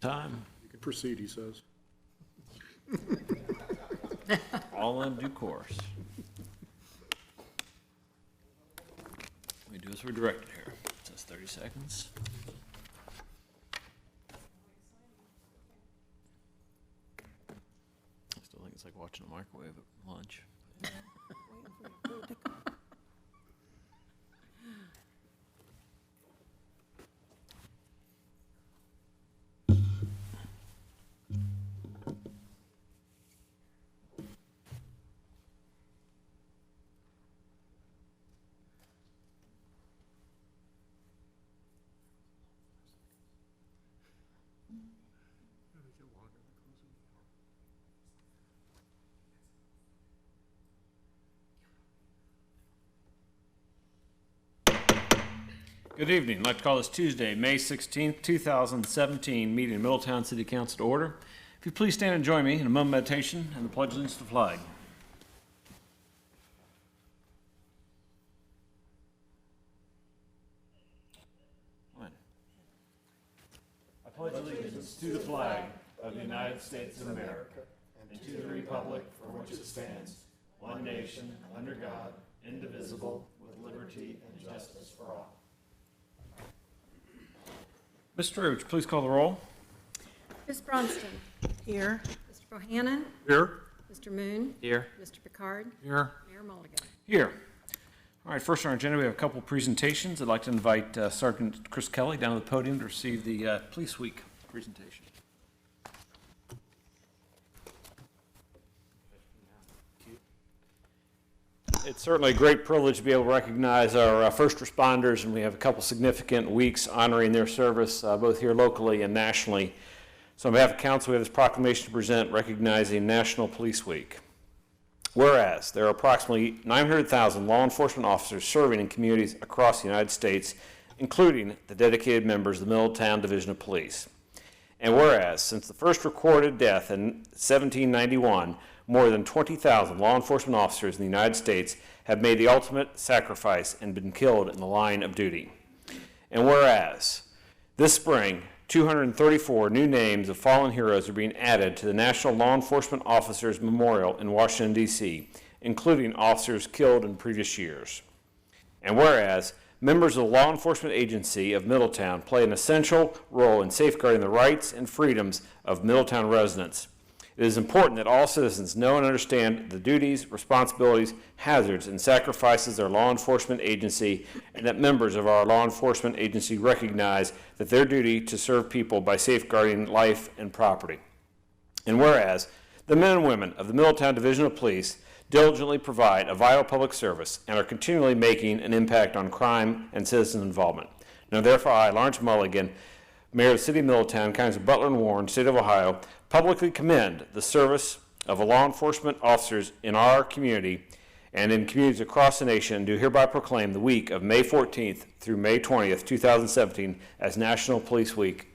Time. You can proceed, he says. All in due course. We do as we're directed here. It says 30 seconds. I still think it's like watching a microwave at lunch. Good evening. I'd like to call this Tuesday, May 16th, 2017, meeting of Middletown City Council to order. If you please stand and join me in a moment of meditation and the pledge of allegiance to the flag. I pledge allegiance to the flag of the United States of America and to the republic for which it stands, one nation, under God, indivisible, with liberty and justice for all. Mr. Would you please call the roll? Ms. Bronston. Here. Mr. Bohannon. Here. Mr. Moon. Here. Mr. Picard. Here. Mayor Mulligan. Here. All right, first on our agenda, we have a couple presentations. I'd like to invite Sergeant Chris Kelly down to the podium to receive the Police Week presentation. It's certainly a great privilege to be able to recognize our first responders, and we have a couple significant weeks honoring their service, both here locally and nationally. So on behalf of council, we have this proclamation to present recognizing National Police Week. Whereas there are approximately 900,000 law enforcement officers serving in communities across the United States, including the dedicated members of the Middletown Division of Police. And whereas since the first recorded death in 1791, more than 20,000 law enforcement officers in the United States have made the ultimate sacrifice and been killed in the line of duty. And whereas this spring, 234 new names of fallen heroes are being added to the National Law Enforcement Officers Memorial in Washington, D.C., including officers killed in previous years. And whereas members of the law enforcement agency of Middletown play an essential role in safeguarding the rights and freedoms of Middletown residents, it is important that all citizens know and understand the duties, responsibilities, hazards, and sacrifices of their law enforcement agency, and that members of our law enforcement agency recognize that their duty to serve people by safeguarding life and property. And whereas the men and women of the Middletown Division of Police diligently provide a vital public service and are continually making an impact on crime and citizen involvement. Now, therefore, I, Lawrence Mulligan, Mayor of the City of Middletown, Counties of Butler and Warren, State of Ohio, publicly commend the service of law enforcement officers in our community and in communities across the nation, and do hereby proclaim the week of May 14th through May 20th, 2017 as National Police Week.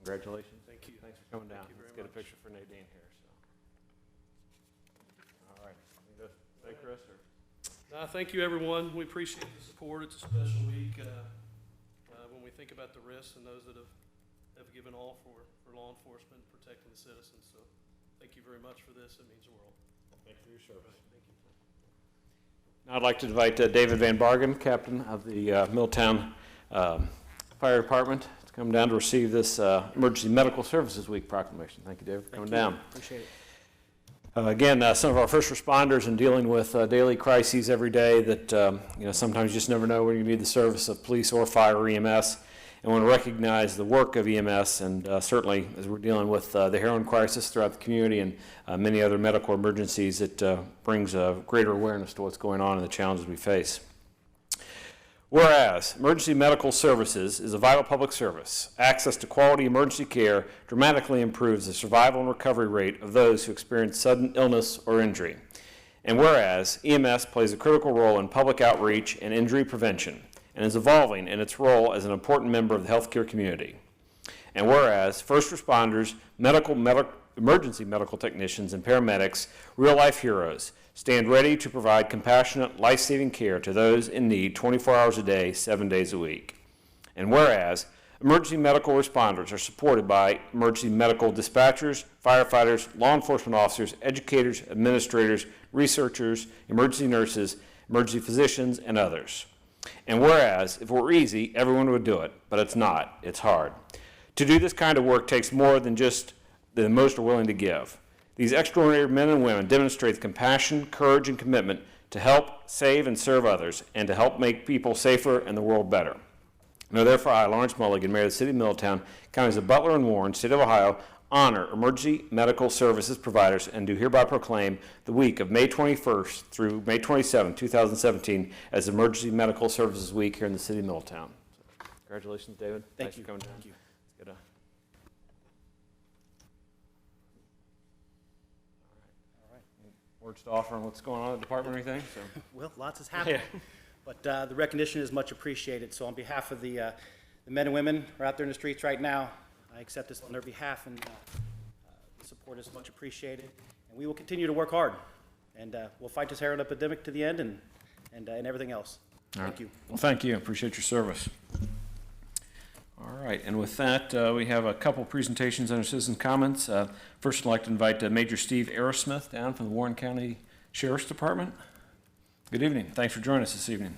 Congratulations. Thank you. Thanks for coming down. Let's get a picture for Nadine here. So. All right. Thank you, Chris. Thank you, everyone. We appreciate the support. It's a special week when we think about the risks and those that have given all for law enforcement and protecting the citizens. So thank you very much for this. It means the world. Thank you for your service. Thank you. Now I'd like to invite David Van Bargen, captain of the Middletown Fire Department, to come down to receive this Emergency Medical Services Week proclamation. Thank you, David, for coming down. Appreciate it. Again, some of our first responders in dealing with daily crises every day that sometimes you just never know when you need the service of police or fire or EMS. And want to recognize the work of EMS, and certainly as we're dealing with the heroin crisis throughout the community and many other medical emergencies, it brings a greater awareness to what's going on and the challenges we face. Whereas emergency medical services is a vital public service, access to quality emergency care dramatically improves the survival and recovery rate of those who experience sudden illness or injury. And whereas EMS plays a critical role in public outreach and injury prevention, and is evolving in its role as an important member of the healthcare community. And whereas first responders, emergency medical technicians, and paramedics, real-life heroes, stand ready to provide compassionate, life-saving care to those in need 24 hours a day, 7 days a week. And whereas Emergency medical responders are supported by emergency medical dispatchers, firefighters, law enforcement officers, educators, administrators, researchers, emergency nurses, emergency physicians, and others. And whereas, if it were easy, everyone would do it, but it's not. It's hard. To do this kind of work takes more than most are willing to give. These extraordinary men and women demonstrate the compassion, courage, and commitment to help save and serve others, and to help make people safer and the world better. Now, therefore, I, Lawrence Mulligan, Mayor of the City of Middletown, Counties of Butler and Warren, State of Ohio, honor emergency medical services providers and do hereby proclaim the week of May 21st through May 27, 2017 as Emergency Medical Services Week here in the City of Middletown. So, congratulations, David. Thanks for coming down. Thank you. It's good. Words to offer on what's going on in the department or anything? So. Well, lots has happened, but the recognition is much appreciated. So on behalf of the men and women who are out there in the streets right now, I accept this on their behalf, and the support is much appreciated. And we will continue to work hard, and we'll fight this heroin epidemic to the end and everything else. Thank you. Well, thank you. Appreciate your service. All right, and with that, we have a couple presentations under citizen comments. First, I'd like to invite Major Steve Aerosmith down from the Warren County Sheriff's Department. Good evening. Thanks for joining us this evening.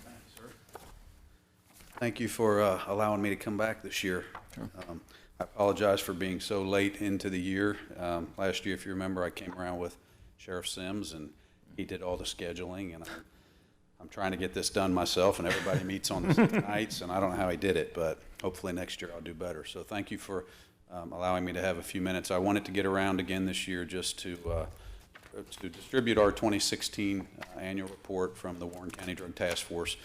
Thank you for allowing me to come back this year. Sure. I apologize for being so late into the year. Last year, if you remember, I came around with Sheriff Sims, and he did all the scheduling, and I'm trying to get this done myself, and everybody meets on the nights, and I don't know how he did it, but hopefully next year I'll do better. So thank you for allowing me to have a few minutes. I wanted to get around again this year just to distribute our 2016 annual report from the Warren County Drug Task Force.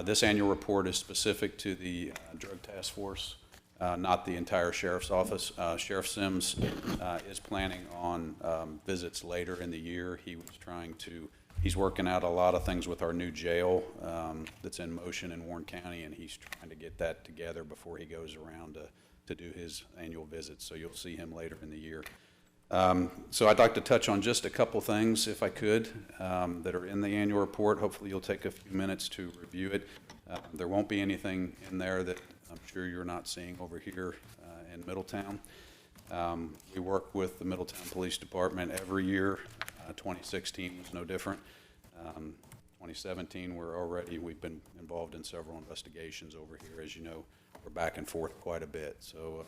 This annual report is specific to the Drug Task Force, not the entire Sheriff's Office. Sheriff Sims is planning on visits later in the year. He's working out a lot of things with our new jail that's in motion in Warren County, and he's trying to get that together before he goes around to do his annual visits. So you'll see him later in the year. So I'd like to touch on just a couple things, if I could, that are in the annual report. Hopefully you'll take a few minutes to review it. There won't be anything in there that I'm sure you're not seeing over here in Middletown. We work with the Middletown Police Department every year. 2016 was no different. 2017, we've been involved in several investigations over here. As you know, we're back and forth quite a bit. So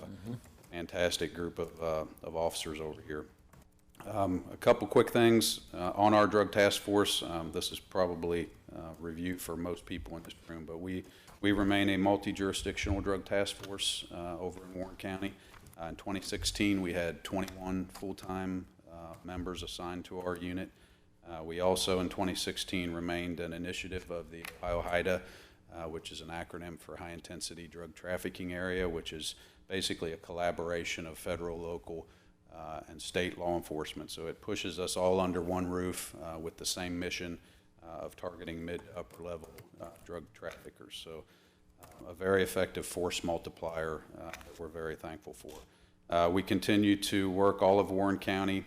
fantastic group of officers over here. A couple quick things on our drug task force. This is probably review for most people in this room, but we remain a multi-jurisdictional drug task force over in Warren County. In 2016, we had 21 full-time members assigned to our unit. We also, in 2016, remained an initiative of the Ohio HIDA, which is an acronym for High Intensity Drug Trafficking Area, which is basically a collaboration of federal, local, and state law enforcement. So it pushes us all under one roof with the same mission of targeting mid to upper level drug traffickers. So a very effective force multiplier that we're very thankful for. We continue to work all of Warren County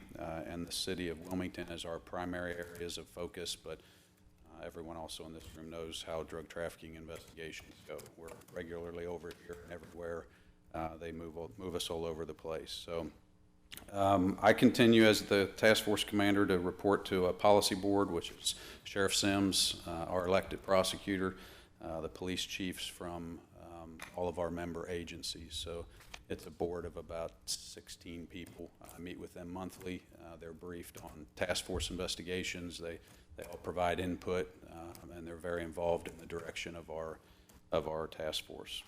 and the city of Wilmington as our primary areas of focus, but everyone also in this room knows how drug trafficking investigations go. We're regularly over here and everywhere. They move us all over the place. So I continue as the task force commander to report to a policy board, which is Sheriff Sims, our elected prosecutor, the police chiefs from all of our member agencies. So it's a board of about 16 people. I meet with them monthly. They're briefed on task force investigations. They all provide input, and they're very involved in the direction of our task force.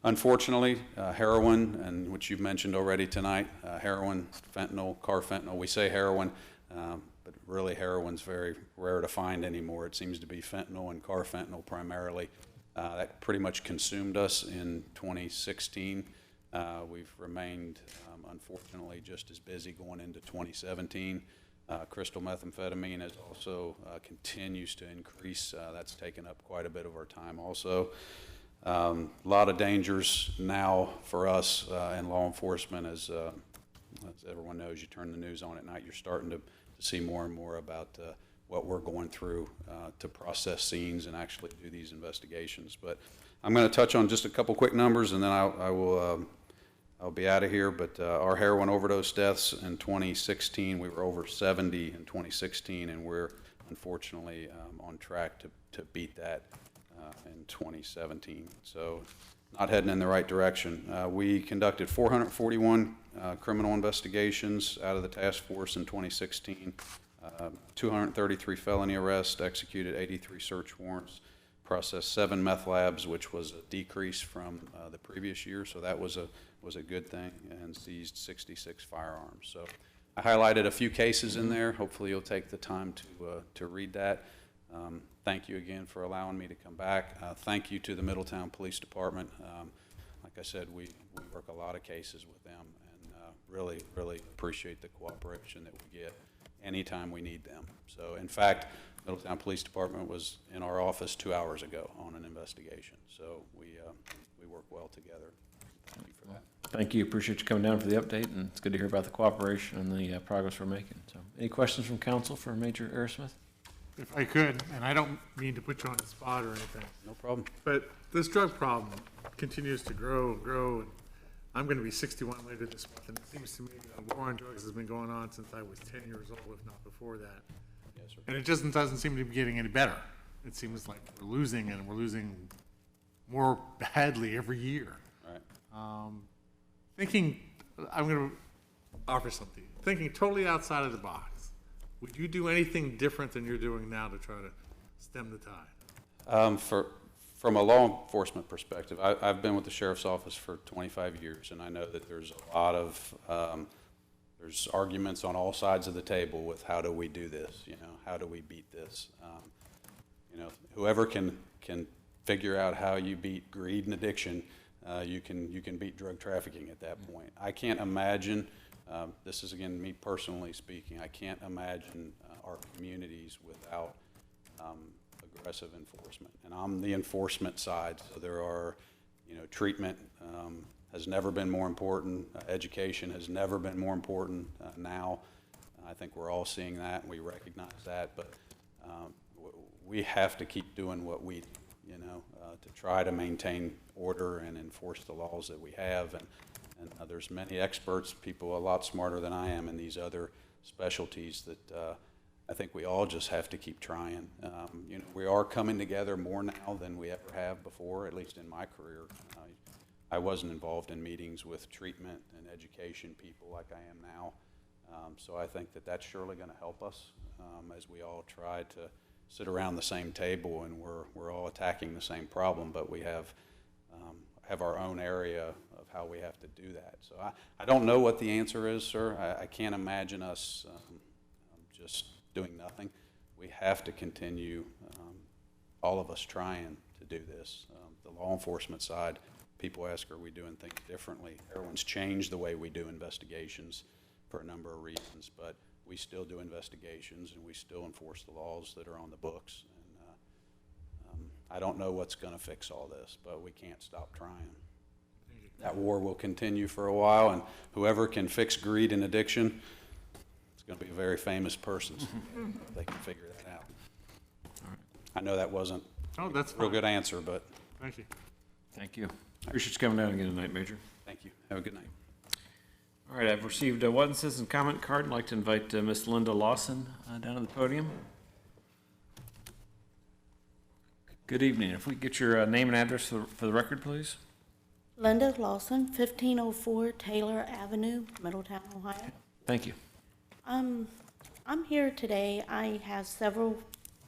Unfortunately, heroin, and which you've mentioned already tonight, heroin, fentanyl, carfentanil. We say heroin, but really heroin's very rare to find anymore. It seems to be fentanyl and carfentanil primarily. That pretty much consumed us in 2016. We've remained, unfortunately, just as busy going into 2017. Crystal methamphetamine has also continues to increase. That's taken up quite a bit of our time also. A lot of dangers now for us in law enforcement. As everyone knows, you turn the news on at night, you're starting to see more and more about what we're going through to process scenes and actually do these investigations. But I'm going to touch on just a couple quick numbers, and then I'll be out of here. But our heroin overdose deaths in 2016, we were over 70 in 2016, and we're unfortunately on track to beat that in 2017. So not heading in the right direction. We conducted 441 criminal investigations out of the task force in 2016, 233 felony arrests, executed 83 search warrants, processed 7 meth labs, which was a decrease from the previous year, so that was a good thing, and seized 66 firearms. So I highlighted a few cases in there. Hopefully you'll take the time to read that. Thank you again for allowing me to come back. Thank you to the Middletown Police Department. Like I said, we work a lot of cases with them, and really appreciate the cooperation that we get anytime we need them. So in fact, Middletown Police Department was in our office 2 hours ago on an investigation. So we work well together. Thank you for that. Thank you. Appreciate you coming down for the update, and it's good to hear about the cooperation and the progress we're making. So, any questions from council for Major Aerosmith? If I could, and I don't mean to put you on the spot or anything, No problem. but this drug problem continues to grow and grow, and I'm gonna be 61 later this month, and it seems to me the war on drugs has been going on since I was 10 years old, if not before that. Yes, sir. And it just doesn't seem to be getting any better. It seems like we're losing, and we're losing more badly every year. Right. Thinking, I'm gonna offer something, thinking totally outside of the box, would you do anything different than you're doing now to try to stem the tide? From a law enforcement perspective, I've been with the sheriff's office for 25 years, and I know that there's a lot of there's arguments on all sides of the table with how do we do this, how do we beat this. Whoever can figure out how you beat greed and addiction, you can beat drug trafficking at that point. I can't imagine, this is again me personally speaking, I can't imagine our communities without aggressive enforcement. And I'm the enforcement side, so there are, treatment has never been more important. Education has never been more important. Now, I think we're all seeing that, and we recognize that, but we have to keep doing what we do, to try to maintain order and enforce the laws that we have. And there's many experts, people a lot smarter than I am in these other specialties that I think we all just have to keep trying. We are coming together more now than we ever have before, at least in my career. I wasn't involved in meetings with treatment and education people like I am now. So I think that that's surely going to help us as we all try to sit around the same table, and we're all attacking the same problem, but we have our own area of how we have to do that. So I don't know what the answer is, sir. I can't imagine us just doing nothing. We have to continue, all of us trying to do this. The law enforcement side, people ask, are we doing things differently? Everyone's changed the way we do investigations for a number of reasons, but we still do investigations and we still enforce the laws that are on the books. And I don't know what's going to fix all this, but we can't stop trying. That war will continue for a while, and whoever can fix greed and addiction, it's going to be a very famous person. If they can figure that out. I know that wasn't That's a real fine. good answer, but Thank you. Thank you. Appreciate you coming down again tonight, Major. thank you. Have a good night. All right, I've received one citizen comment card. I'd like to invite Miss Linda Lawson down to the podium. Good evening. If we could get your name and address for the record, please. Linda Lawson, 1504 Taylor Avenue, Middletown, Ohio. Thank you. I'm here today. I have several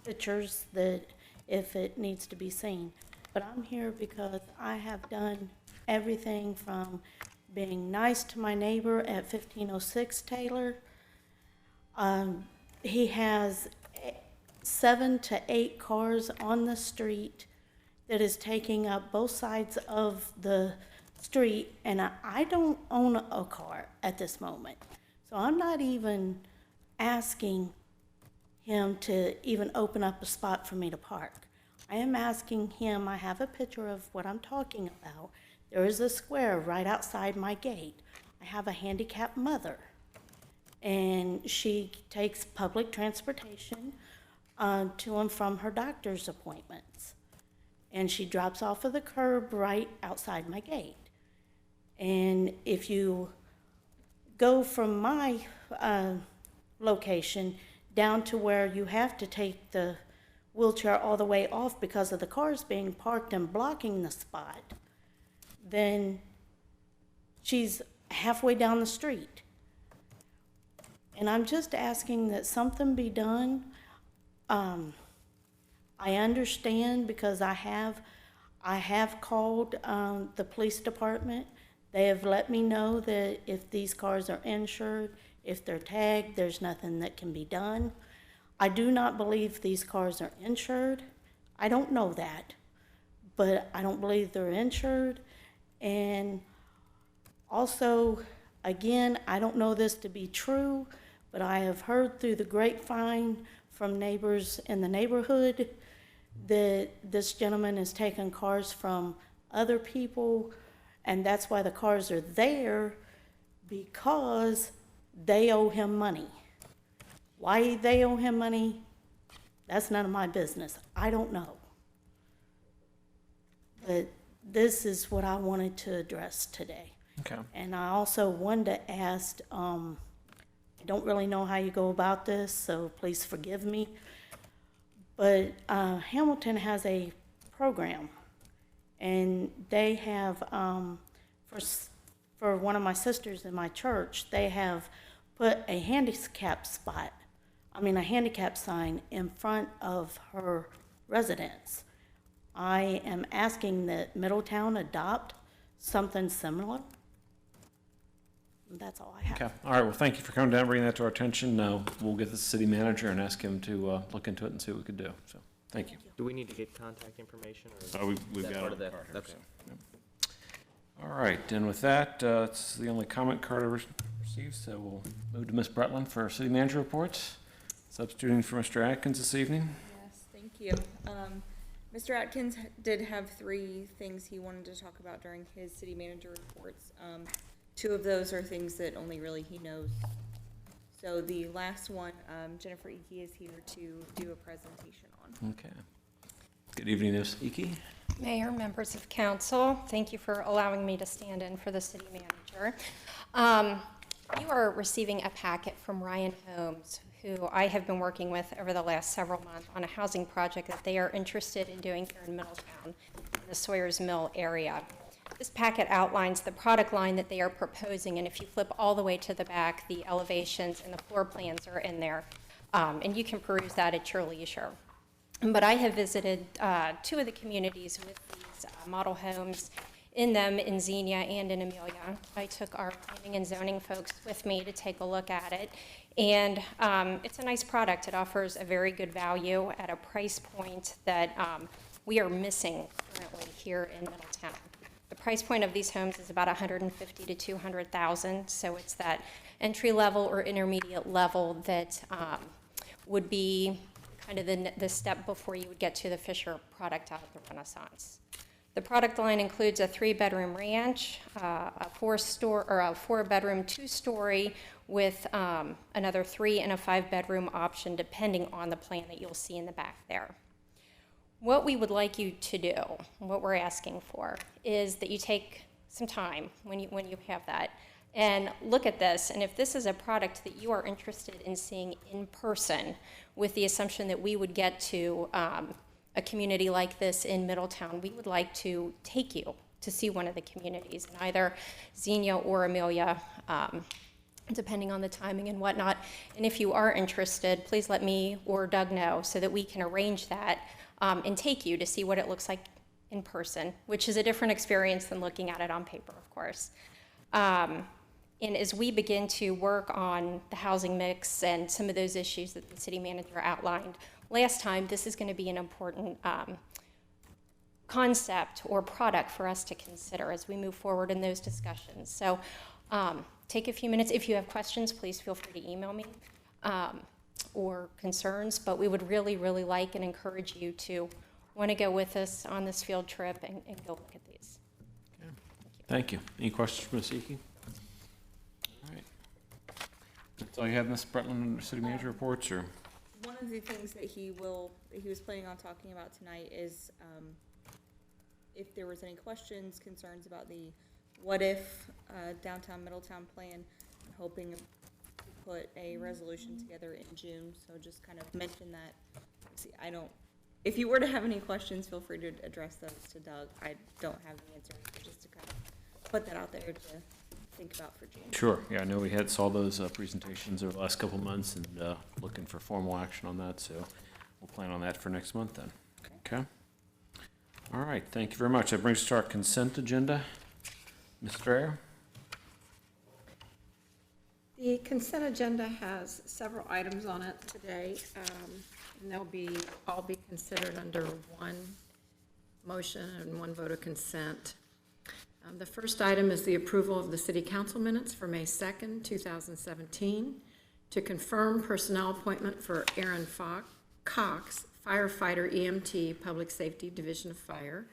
pictures that if it needs to be seen, but I'm here because I have done everything from being nice to my neighbor at 1506 Taylor. He has 7 to 8 cars on the street that is taking up both sides of the street, and I don't own a car at this moment. So I'm not even asking him to even open up a spot for me to park. I am asking him, I have a picture of what I'm talking about. There is a square right outside my gate. I have a handicapped mother, and she takes public transportation. to and from her doctor's appointments. And she drops off of the curb right outside my gate. And if you go from my location down to where you have to take the wheelchair all the way off because of the cars being parked and blocking the spot, then she's halfway down the street. And I'm just asking that something be done. I understand because I have called the police department. They have let me know that if these cars are insured, if they're tagged, there's nothing that can be done. I do not believe these cars are insured. I don't know that, but I don't believe they're insured. And also, again, I don't know this to be true, but I have heard through the grapevine from neighbors in the neighborhood that this gentleman has taken cars from other people, and that's why the cars are there, because they owe him money. Why they owe him money, that's none of my business. I don't know. But this is what I wanted to address today. Okay. And I also wanted to ask, I don't really know how you go about this, so please forgive me. But Hamilton has a program, and they have, for one of my sisters in my church, they have put a handicap sign in front of her residence. I am asking that Middletown adopt something similar. That's all I have. Okay, all right, well, thank you for coming down and bringing that to our attention. We'll get the city manager and ask him to look into it and see what we could do, so, thank you. Do we need to get contact information, or We've is got that part it of that? on the card here, Okay. so, yep. All right, and with that, it's the only comment card I received, so we'll move to Ms. Bretland for city manager reports. Substituting for Mr. Atkins this evening. Yes, thank you. Mr. Atkins did have 3 things he wanted to talk about during his city manager reports. 2 of those are things that only really he knows. So the last one, Jennifer Ike is here to do a presentation on. Okay. Good evening, Ms. Ike. Mayor, members of council, thank you for allowing me to stand in for the city manager. You are receiving a packet from Ryan Holmes, who I have been working with over the last several months on a housing project that they are interested in doing here in Middletown, in the Sawyers Mill area. This packet outlines the product line that they are proposing, and if you flip all the way to the back, the elevations and the floor plans are in there, and you can peruse that at your leisure. But I have visited 2 of the communities with these model homes in them, in Xenia and in Amelia. I took our planning and zoning folks with me to take a look at it, and it's a nice product. It offers a very good value at a price point that we are missing currently here in Middletown. The price point of these homes is about $150,000 to $200,000, so it's that entry level or intermediate level that would be kind of the step before you would get to the Fisher product out of the Renaissance. The product line includes a 3-bedroom ranch, a 4-bedroom 2-story with another 3 and a 5-bedroom option depending on the plan that you'll see in the back there. What we would like you to do, what we're asking for, is that you take some time when you have that and look at this, and if this is a product that you are interested in seeing in person, with the assumption that we would get to a community like this in Middletown, we would like to take you to see one of the communities in either Xenia or Amelia, depending on the timing and whatnot. And if you are interested, please let me or Doug know so that we can arrange that and take you to see what it looks like in person, which is a different experience than looking at it on paper, of course. And as we begin to work on the housing mix and some of those issues that the city manager outlined last time, this is going to be an important concept or product for us to consider as we move forward in those discussions. So take a few minutes. If you have questions, please feel free to email me or concerns, but we would really, really like and encourage you to want to go with us on this field trip and go look at these. Okay. Thank you. Any questions for Ms. Ike? All right. That's all you have, Ms. Bretland, under city manager reports, or? one of the things that he was planning on talking about tonight is, if there was any questions, concerns about the what-if downtown Middletown plan. I'm hoping to put a resolution together in June, so just kind of mention that. See, if you were to have any questions, feel free to address those to Doug. I don't have the answer, just to kind of put that out there to think about for June. Sure, yeah, I know we saw those presentations over the last couple of months and looking for formal action on that, so we'll plan on that for next month then. Okay? All right, thank you very much. That brings us to our consent agenda. Ms. Strayer? The consent agenda has several items on it today, and they'll all be considered under one motion and one vote of consent. The first item is the approval of the city council minutes for May 2nd, 2017, to confirm personnel appointment for Aaron Cox, firefighter EMT, Public Safety Division of Fire,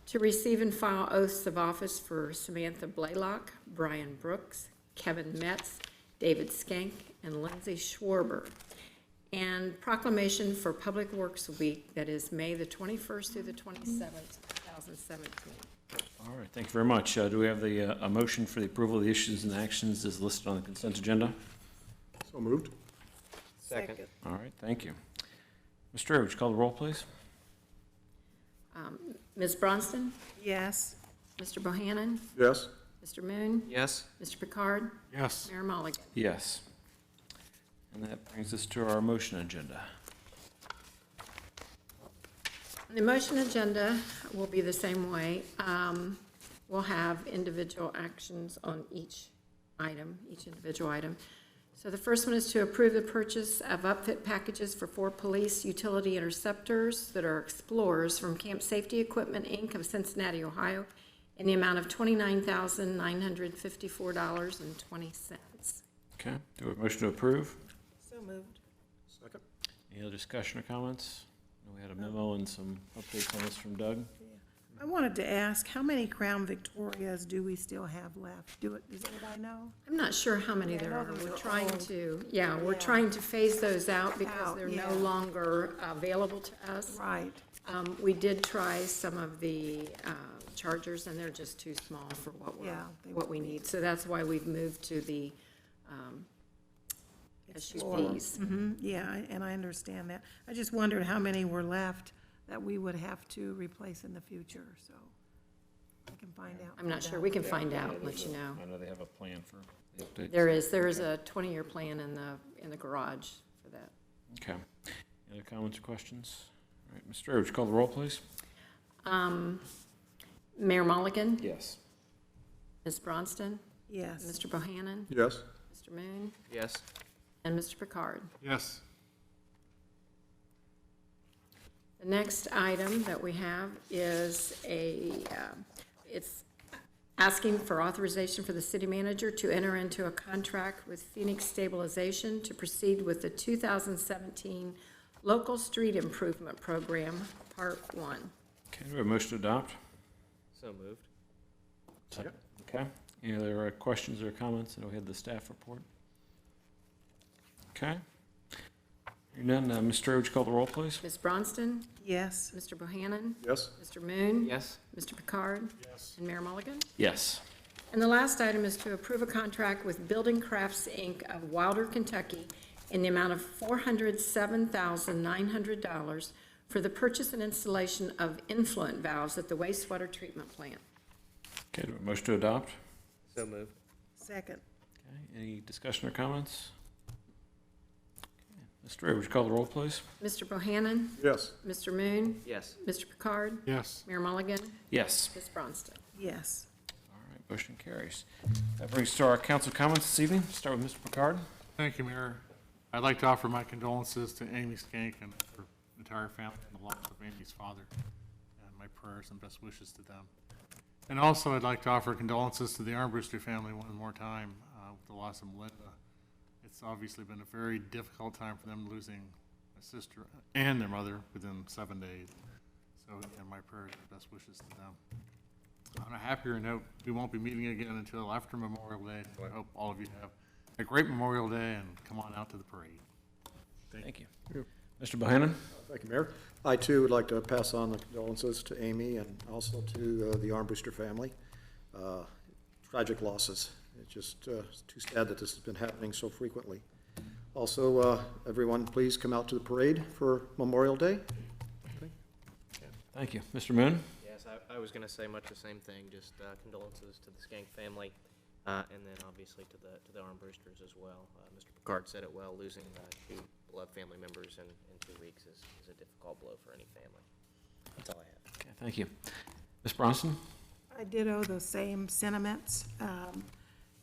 to receive and file oaths of office for Samantha Blaylock, Brian Brooks, Kevin Metz, David Skank, and Lindsay Schwarber, and proclamation for Public Works Week, that is May the 21st through the 27th, 2017. All right, thank you very much. Do we have a motion for the approval of the issues and actions as listed on the consent agenda? So moved. Second. All right, thank you. Ms. Strayer, would you call the roll, please? Ms. Bronston? Yes. Mr. Bohannon? Yes. Mr. Moon? Yes. Mr. Picard? Yes. Mayor Mulligan? Yes. And that brings us to our motion agenda. The motion agenda will be the same way. We'll have individual actions on each individual item. So the first one is to approve the purchase of upfit packages for 4 police utility interceptors that are Explorers from Camp Safety Equipment, Inc. of Cincinnati, Ohio, in the amount of $29,954.20. Okay, do we have a motion to approve? So moved. Second. Any other discussion or comments? We had a memo and some updates on this from Doug. I wanted to ask, how many Crown Victorias do we still have left? Does anybody know? I'm not sure how many there are. those We're are trying old. to, we're Yeah. trying to phase those out because they're no yeah. longer available to us. Right. We did try some of the chargers, and they're just too small for Yeah, they what we need. So that's why we've moved to the SUVs. Yeah, and I understand that. I just wondered how many were left that we would have to replace in the future, so I can find out. I'm not sure. We can find out and let you know. I know they have a plan for the updates. There is a 20-year plan in the garage for that. Okay. Any other comments or questions? All right, Ms. Strayer, would you call the roll, please? Mayor Mulligan? Yes. Ms. Bronston? Yes. Mr. Bohannon? Yes. Mr. Moon? Yes. And Mr. Picard? Yes. The next item that we have is it's asking for authorization for the city manager to enter into a contract with Phoenix Stabilization to proceed with the 2017 Local Street Improvement Program, Part 1. Okay, do we have a motion to adopt? So moved. Second. Okay. Any other questions or comments? I know we had the staff report. Okay. Hearing none, Ms. Strayer, would you call the roll, please? Ms. Bronston? Yes. Mr. Bohannon? Yes. Mr. Moon? Yes. Mr. Picard? Yes. And Mayor Mulligan? Yes. And the last item is to approve a contract with Building Crafts, Inc. of Wilder, Kentucky, in the amount of $407,900 for the purchase and installation of influent valves at the wastewater treatment plant. Okay, do we have a motion to adopt? So moved. Second. Okay, any discussion or comments? Okay. Ms. Strayer, would you call the roll, please? Mr. Bohannon? Yes. Mr. Moon? Yes. Mr. Picard? Yes. Mayor Mulligan? Yes. Ms. Bronston? Yes. All right, motion carries. That brings us to our council comments this evening. Start with Mr. Picard. Thank you, Mayor. I'd like to offer my condolences to Amy Skank and her entire family in the loss of Amy's father, and my prayers and best wishes to them. And also, I'd like to offer condolences to the Armbruster family one more time with the loss of Melinda. It's obviously been a very difficult time for them, losing a sister and their mother within 7 days. So, again, my prayers and best wishes to them. On a happier note, we won't be meeting again until after Memorial Day, so I hope all of you have a great Memorial Day and come on out to the parade. Thank you. Mr. Bohannon? Thank you, Mayor. I too would like to pass on the condolences to Amy and also to the Armbruster family. Tragic losses. It's just too sad that this has been happening so frequently. Also, everyone, please come out to the parade for Memorial Day. Thank you. Mr. Moon? Yes, I was gonna say much the same thing, just condolences to the Skank family, and then obviously to the Armbrusters as well. Mr. Picard said it well, losing two beloved family members in 2 weeks is a difficult blow for any family. That's all I have. Okay, thank you. Ms. Bronson? I ditto the same sentiments.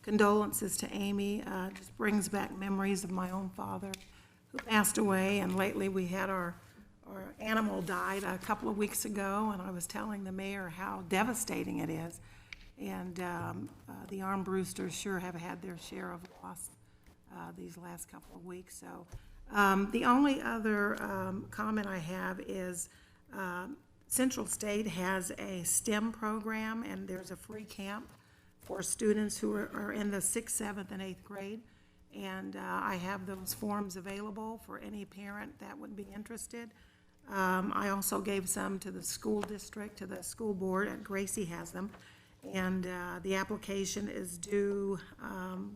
Condolences to Amy. Just brings back memories of my own father who passed away, and lately we had our animal died a couple of weeks ago, and I was telling the mayor how devastating it is. And the Armbrusters sure have had their share of loss these last couple of weeks. So the only other comment I have is Central State has a STEM program, and there's a free camp for students who are in the 6th, 7th, and 8th grade. And I have those forms available for any parent that would be interested. I also gave some to the school district, to the school board, and Gracie has them. And the application is due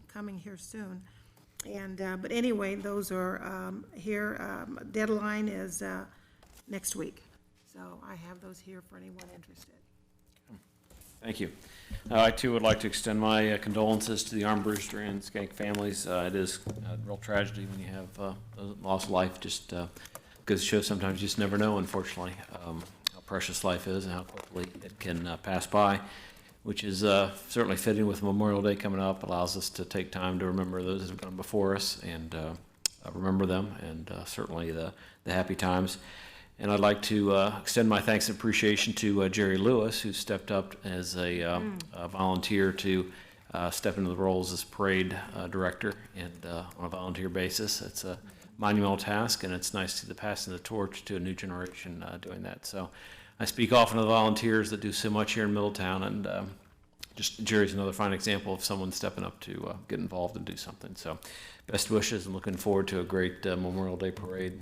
coming here soon. And but anyway, those are here. Deadline is next week. So I have those here for anyone interested. Thank you. I too would like to extend my condolences to the Armbruster and Skank families. It is a real tragedy when you have lost life, just because it shows sometimes you just never know, unfortunately, how precious life is and how quickly it can pass by, which is certainly fitting with Memorial Day coming up. Allows us to take time to remember those that have gone before us and remember them, and certainly the happy times. And I'd like to extend my thanks and appreciation to Jerry Lewis, who stepped up as a volunteer to step into the roles as parade director and on a volunteer basis. It's a monumental task, and it's nice to see the passing of the torch to a new generation doing that. So I speak often of the volunteers that do so much here in Middletown, and just Jerry's another fine example of someone stepping up to get involved and do something. So best wishes, and looking forward to a great Memorial Day parade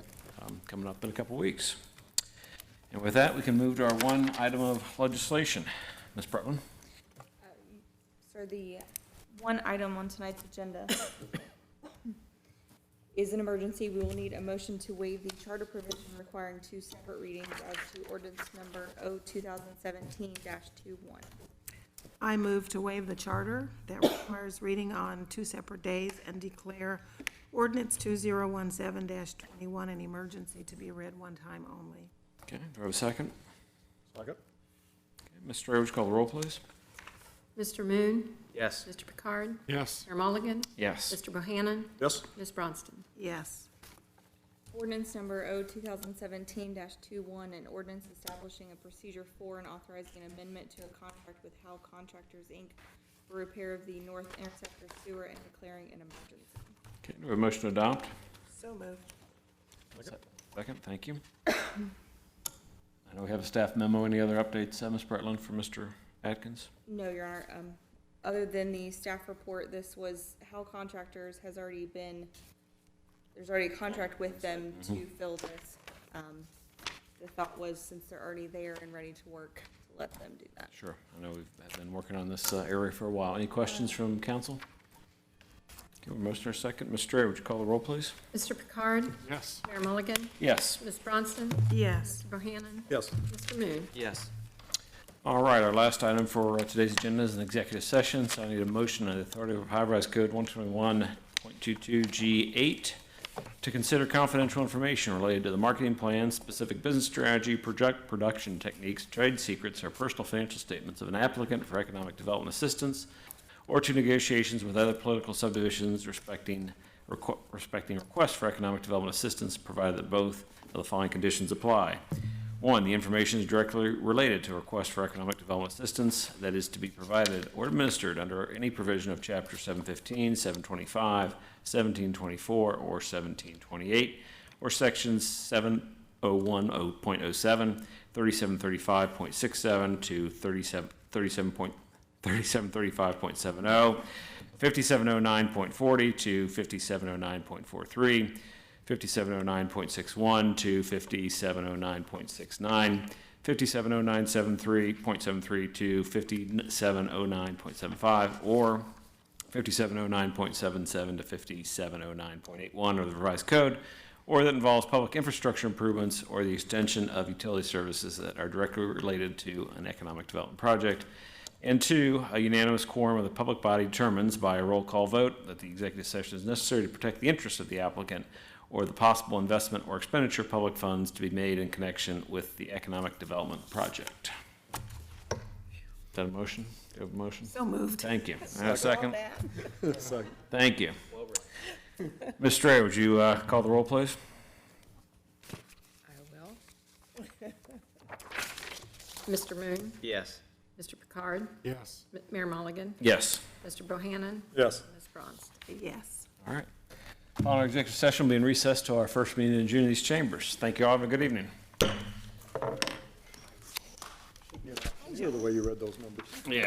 coming up in a couple weeks. And with that, we can move to our one item of legislation. Ms. Pretland? Sir, the one item on tonight's agenda is an emergency. We will need a motion to waive the charter provision requiring 2 separate readings as to ordinance number 2017-21. I move to waive the charter that requires reading on 2 separate days and declare ordinance 2017-21 an emergency to be read one time only. Okay, do I have a second? Second. Okay, Mr. Ray, would you call the roll, please? Mr. Moon? Yes. Mr. Picard? Yes. Mayor Mulligan? Yes. Mr. Bohannon? Yes. Ms. Bronston? Yes. Ordinance number 2017-21, an ordinance establishing a procedure for and authorizing an amendment to a contract with Howe Contractors, Inc. for repair of the North Interceptor Sewer and declaring an emergency. Okay, do we have a motion to adopt? So moved. Second, thank you. I know we have a staff memo. Any other updates, Ms. Pretland, for Mr. Atkins? No, Your Honor. Other than the staff report, this was Howe Contractors has already been, there's already a contract with them to fill this. The thought was, since they're already there and ready to work, to let them do that. Sure. I know we've been working on this area for a while. Any questions from council? Okay, we're motion or second. Mr. Ray, would you call the roll, please? Mr. Picard? Yes. Mayor Mulligan? Yes. Ms. Bronston? Yes. Mr. Bohannon? Yes. Mr. Moon? Yes. All right, our last item for today's agenda is an executive session, so I need a motion on the authority of Ohio Revised Code 121.22G8 to consider confidential information related to the marketing plan, specific business strategy, production techniques, trade secrets, or personal financial statements of an applicant for economic development assistance, or to negotiations with other political subdivisions respecting requests for economic development assistance, provided that both of the following conditions apply. 1, the information is directly related to a request for economic development assistance that is to be provided or administered under any provision of Chapter 715, 725, 1724, or 1728, or Sections 7010.07, 3735.67 to 3735.70, 5709.40 to 5709.43, 5709.61 to 5709.69, 5709.73 to 5709.75, or 5709.77 to 5709.81 of the revised code, or that involves public infrastructure improvements or the extension of utility services that are directly related to an economic development project. And two, a unanimous quorum of the public body determines by a roll call vote that the executive session is necessary to protect the interests of the applicant or the possible investment or expenditure of public funds to be made in connection with the economic development project. Is that a motion? Do you have a motion? So moved. Thank you. And a second? Second. Thank you. Ms. Strayer, would you call the roll, please? I will. Mr. Moon? Yes. Mr. Picard? Yes. Mayor Mulligan? Yes. Mr. Bohannon? Yes. Ms. Bronson? Yes. All right. Following our executive session, we'll be in recess to our first meeting in June in these chambers. Thank you all. Have a good evening. The way you read those numbers. Yeah.